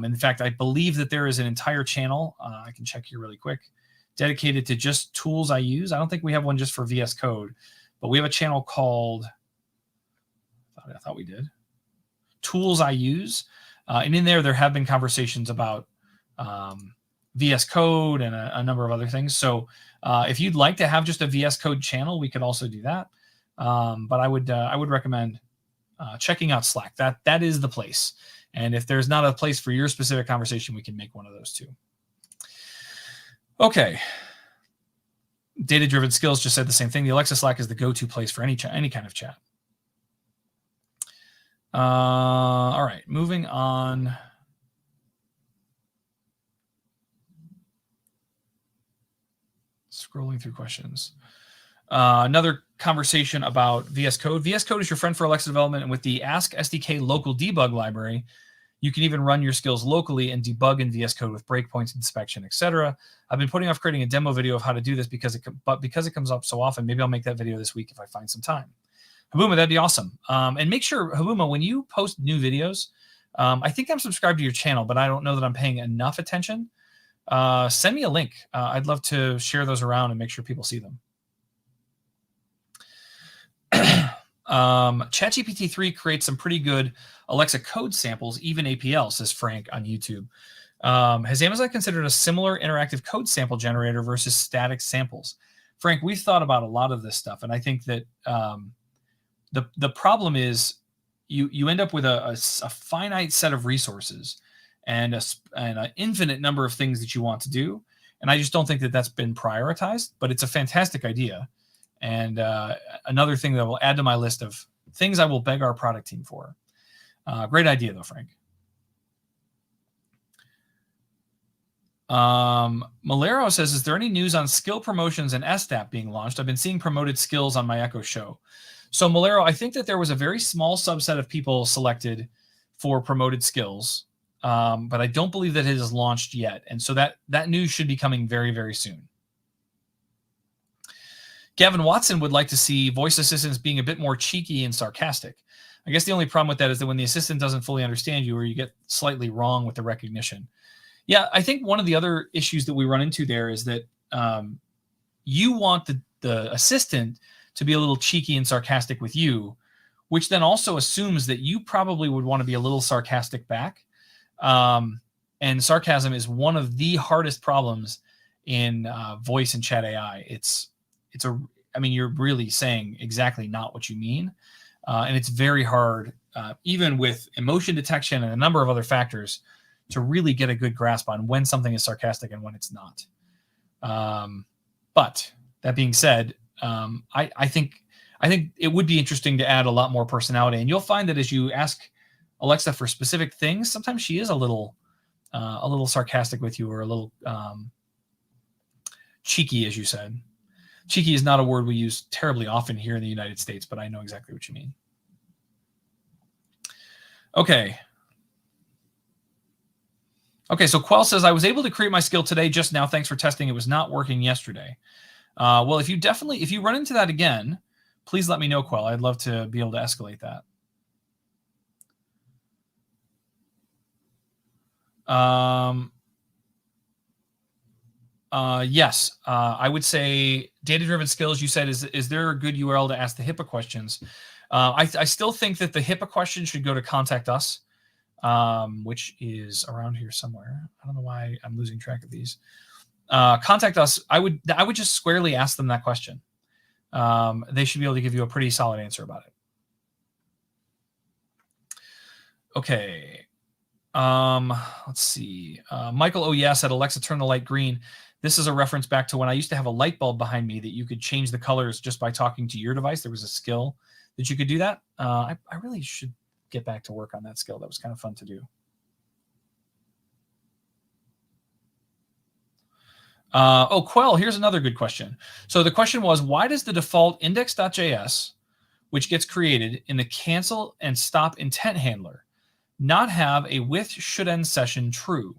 In fact, I believe that there is an entire channel, I can check here really quick, dedicated to just tools I use. I don't think we have one just for VS Code, but we have a channel called, I thought we did, Tools I Use. And in there have been conversations about VS Code and a number of other things. So if you'd like to have just a VS Code channel, we could also do that. But I would recommend checking out Slack. That is the place. And if there's not a place for your specific conversation, we can make one of those too. Okay. Data-driven skills just said the same thing. The Alexa Slack is the go-to place for any kind of chat. All right, moving on. Scrolling through questions. Another conversation about VS Code. VS Code is your friend for Alexa development, and with the Ask SDK local debug library, you can even run your skills locally and debug in VS Code with breakpoints, inspection, etc. I've been putting off creating a demo video of how to do this because it comes up so often. Maybe I'll make that video this week if I find some time. Habuma, that'd be awesome. And make sure, Habuma, when you post new videos, I think I'm subscribed to your channel, but I don't know that I'm paying enough attention. Send me a link. I'd love to share those around and make sure people see them. ChatGPT 3 creates some pretty good Alexa code samples, even APL, says Frank on YouTube. Has Amazon considered a similar interactive code sample generator versus static samples? Frank, we've thought about a lot of this stuff, and I think that the problem is you end up with a finite set of resources and an infinite number of things that you want to do. And I just don't think that that's been prioritized, but it's a fantastic idea. And another thing that will add to my list of things I will beg our product team for. Great idea, though, Frank. Malero says, is there any news on skill promotions and SDAP being launched? I've been seeing promoted skills on my Echo Show. So, Malero, I think that there was a very small subset of people selected for promoted skills, but I don't believe that it is launched yet. And so that news should be coming very, very soon. Gavin Watson would like to see voice assistants being a bit more cheeky and sarcastic. I guess the only problem with that is that when the assistant doesn't fully understand you or you get slightly wrong with the recognition. Yeah, I think one of the other issues that we run into there is that you want the assistant to be a little cheeky and sarcastic with you, which then also assumes that you probably would want to be a little sarcastic back. And sarcasm is one of the hardest problems in voice and chat AI. I mean, you're really saying exactly not what you mean. And it's very hard, even with emotion detection and a number of other factors, to really get a good grasp on when something is sarcastic and when it's not. But that being said, I think it would be interesting to add a lot more personality. And you'll find that as you ask Alexa for specific things, sometimes she is a little sarcastic with you, or a little cheeky, as you said. Cheeky is not a word we use terribly often here in the United States, but I know exactly what you mean. Okay. Okay, so Quell says, I was able to create my skill today just now. Thanks for testing. It was not working yesterday. Well, if you run into that again, please let me know, Quell. I'd love to be able to escalate that. Yes, I would say data-driven skills, you said, is there a good URL to ask the HIPAA questions? I still think that the HIPAA question should go to Contact Us, which is around here somewhere. I don't know why I'm losing track of these. Contact Us, I would just squarely ask them that question. They should be able to give you a pretty solid answer about it. Okay. Let's see. Michael, oh yeah, said, Alexa, turn the light green. This is a reference back to when I used to have a light bulb behind me that you could change the colors just by talking to your device. There was a skill that you could do that. I really should get back to work on that skill. That was kind of fun to do. Quell, here's another good question. So the question was, why does the default index.js, which gets created in the cancel and stop intent handler, not have a with should end session true?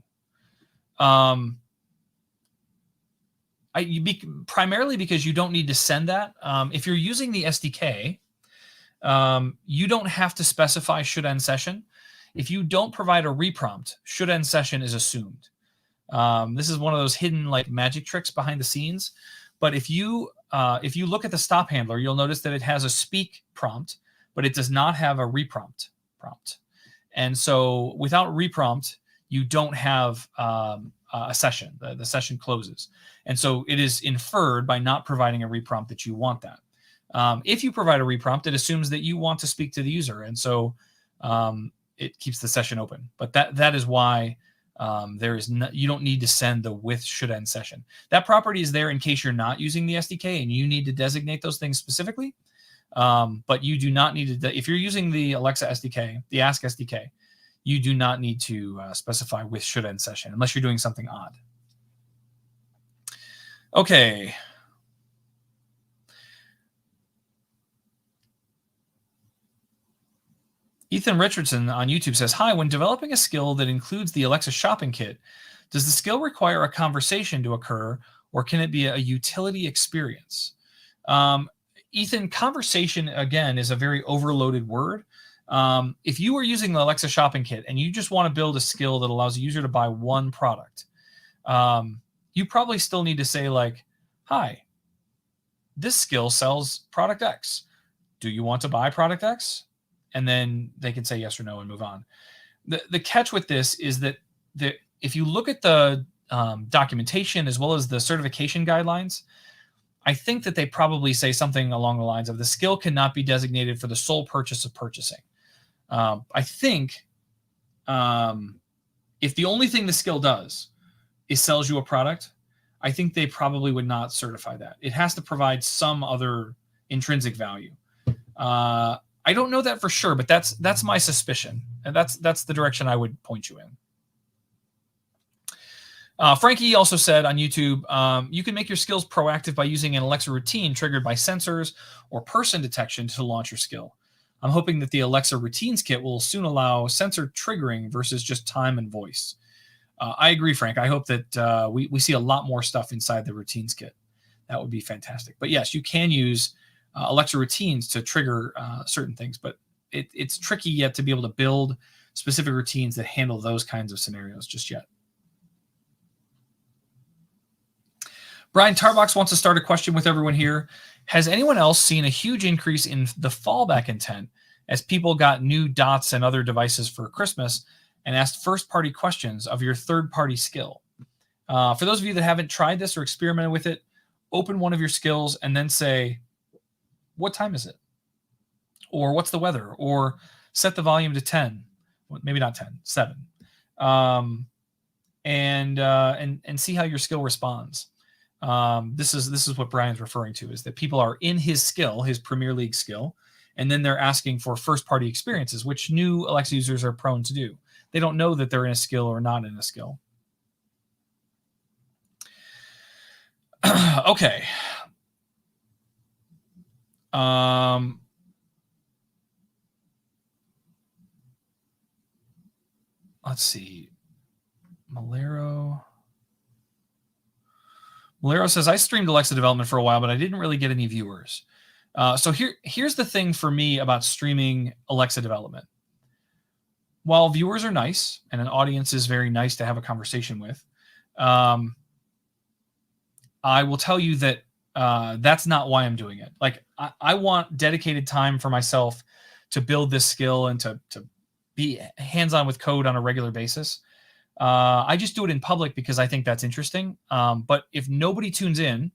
Primarily because you don't need to send that. If you're using the SDK, you don't have to specify should end session. If you don't provide a reprompt, should end session is assumed. This is one of those hidden like magic tricks behind the scenes. But if you look at the stop handler, you'll notice that it has a speak prompt, but it does not have a reprompt prompt. And so without reprompt, you don't have a session. The session closes. And so it is inferred by not providing a reprompt that you want that. If you provide a reprompt, it assumes that you want to speak to the user. And so it keeps the session open. But that is why you don't need to send the with should end session. That property is there in case you're not using the SDK and you need to designate those things specifically. But you do not need to, if you're using the Alexa SDK, the Ask SDK, you do not need to specify with should end session unless you're doing something odd. Okay. Ethan Richardson on YouTube says, hi, when developing a skill that includes the Alexa shopping kit, does the skill require a conversation to occur, or can it be a utility experience? Ethan, conversation, again, is a very overloaded word. If you are using the Alexa shopping kit and you just want to build a skill that allows a user to buy one product, you probably still need to say like, hi, this skill sells product X. Do you want to buy product X? And then they can say yes or no and move on. The catch with this is that if you look at the documentation as well as the certification guidelines, I think that they probably say something along the lines of the skill cannot be designated for the sole purchase of purchasing. I think if the only thing the skill does is sells you a product, I think they probably would not certify that. It has to provide some other intrinsic value. I don't know that for sure, but that's my suspicion, and that's the direction I would point you in. Frankie also said on YouTube, you can make your skills proactive by using an Alexa routine triggered by sensors or person detection to launch your skill. I'm hoping that the Alexa routines kit will soon allow sensor triggering versus just time and voice. I agree, Frank. I hope that we see a lot more stuff inside the routines kit. That would be fantastic. But yes, you can use Alexa routines to trigger certain things, but it's tricky yet to be able to build specific routines that handle those kinds of scenarios just yet. Brian Tarbox wants to start a question with everyone here. Has anyone else seen a huge increase in the fallback intent as people got new dots and other devices for Christmas and asked first-party questions of your third-party skill? For those of you that haven't tried this or experimented with it, open one of your skills and then say, what time is it? Or what's the weather? Or set the volume to 10. Well, maybe not 10, 7. And see how your skill responds. This is what Brian's referring to, is that people are in his skill, his Premier League skill, and then they're asking for first-party experiences, which new Alexa users are prone to do. They don't know that they're in a skill or not in a skill. Okay. Let's see. Malero says, I streamed Alexa development for a while, but I didn't really get any viewers. So here's the thing for me about streaming Alexa development. While viewers are nice and an audience is very nice to have a conversation with, I will tell you that that's not why I'm doing it. Like I want dedicated time for myself to build this skill and to be hands-on with code on a regular basis. I just do it in public because I think that's interesting. But if nobody tunes in,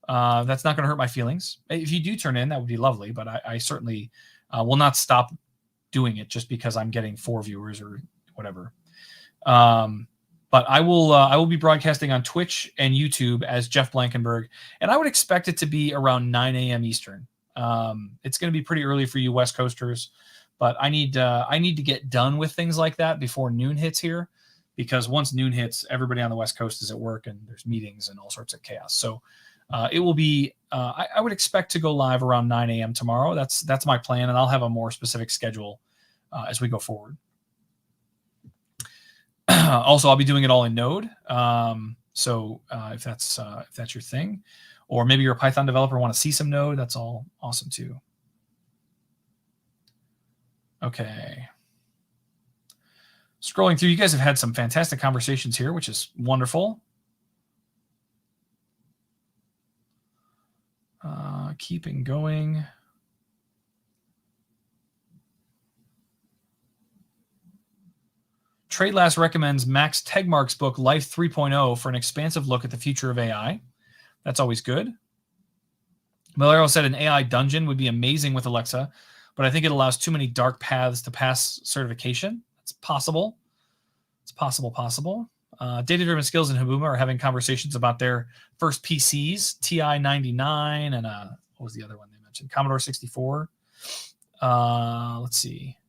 that's not going to hurt my feelings. If you do turn in, that would be lovely. But I certainly will not stop doing it just because I'm getting 4 viewers or whatever. But I will be broadcasting on Twitch and YouTube as Jeff Blankenburg, and I would expect it to be around 9 a.m. Eastern. It's going to be pretty early for you West Coasters, but I need to get done with things like that before noon hits here, because once noon hits, everybody on the West Coast is at work and there's meetings and all sorts of chaos. So it will be, I would expect to go live around 9 a.m. tomorrow. That's my plan, and I'll have a more specific schedule as we go forward. Also, I'll be doing it all in Node. So if that's your thing, or maybe you're a Python developer and want to see some Node, that's all awesome too. Okay. Scrolling through, you guys have had some fantastic conversations here, which is wonderful. Keeping going. TradeLast recommends Max Tegmark's book, Life 3.0, for an expansive look at the future of AI. That's always good. Malero said an AI dungeon would be amazing with Alexa, but I think it allows too many dark paths to pass certification. It's possible. It's possible. Data-driven Skills and Habuma are having conversations about their first PCs, TI-99, and what was the other one they mentioned? Commodore 64. Let's see.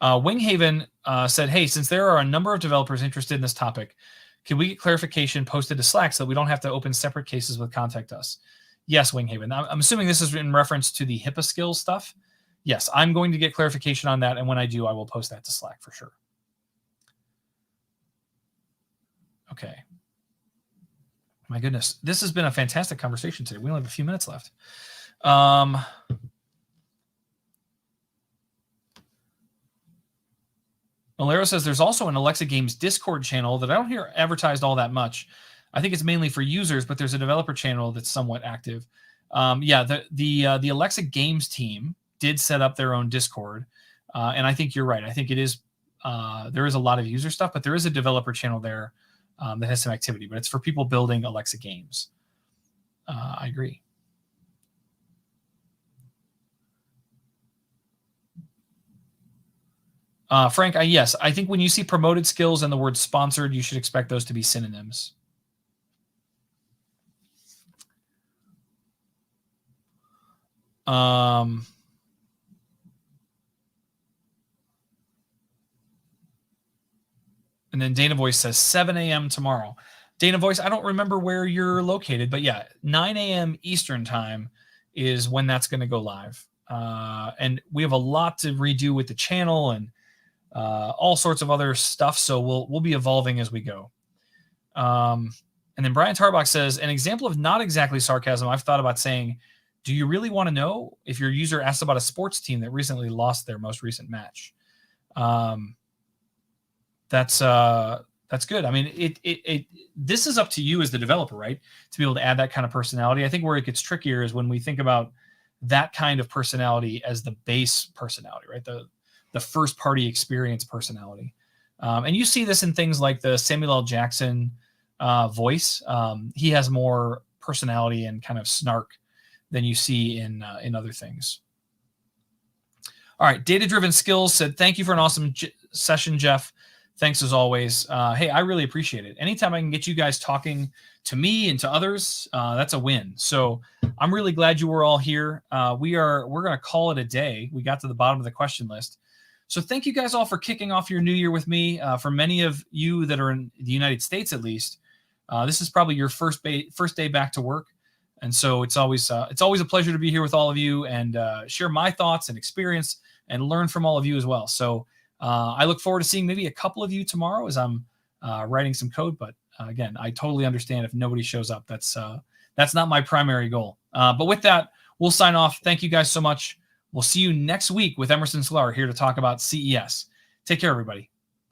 Winghaven said, hey, since there are a number of developers interested in this topic, can we get clarification posted to Slack so that we don't have to open separate cases with Contact Us? Yes, Winghaven. I'm assuming this is in reference to the HIPAA skills stuff. Yes, I'm going to get clarification on that, and when I do, I will post that to Slack for sure. Okay. My goodness, this has been a fantastic conversation today. We only have a few minutes left. Malero says there's also an Alexa Games Discord channel that I don't hear advertised all that much. I think it's mainly for users, but there's a developer channel that's somewhat active. Yeah, the Alexa Games team did set up their own Discord, and I think you're right. I think it is there is a lot of user stuff, but there is a developer channel there that has some activity, but it's for people building Alexa games. I agree. Frank, yes, I think when you see promoted skills and the word sponsored, you should expect those to be synonyms. And then Dana Voice says 7 a.m. tomorrow. Dana Voice, I don't remember where you're located, but yeah, 9 a.m. Eastern time is when that's going to go live. And we have a lot to redo with the channel and all sorts of other stuff. So we'll be evolving as we go. And then Brian Tarbock says, an example of not exactly sarcasm, I've thought about saying, do you really want to know if your user asks about a sports team that recently lost their most recent match? That's good. I mean, this is up to you as the developer, right? To be able to add that kind of personality. I think where it gets trickier is when we think about that kind of personality as the base personality, right? The first party experience personality. And you see this in things like the Samuel L. Jackson voice. He has more personality and kind of snark than you see in other things. All right. Data-driven Skills said, thank you for an awesome session, Jeff. Thanks as always. Hey, I really appreciate it. Anytime I can get you guys talking to me and to others, that's a win. So I'm really glad you were all here. We're going to call it a day. We got to the bottom of the question list. So thank you guys all for kicking off your new year with me. For many of you that are in the United States, at least, this is probably your first day back to work. And so it's always a pleasure to be here with all of you and share my thoughts and experience and learn from all of you as well. So I look forward to seeing maybe a couple of you tomorrow as I'm writing some code. But again, I totally understand if nobody shows up. That's not my primary goal. But with that, we'll sign off. Thank you guys so much. We'll see you next week with Emerson Sklar here to talk about CES. Take care, everybody.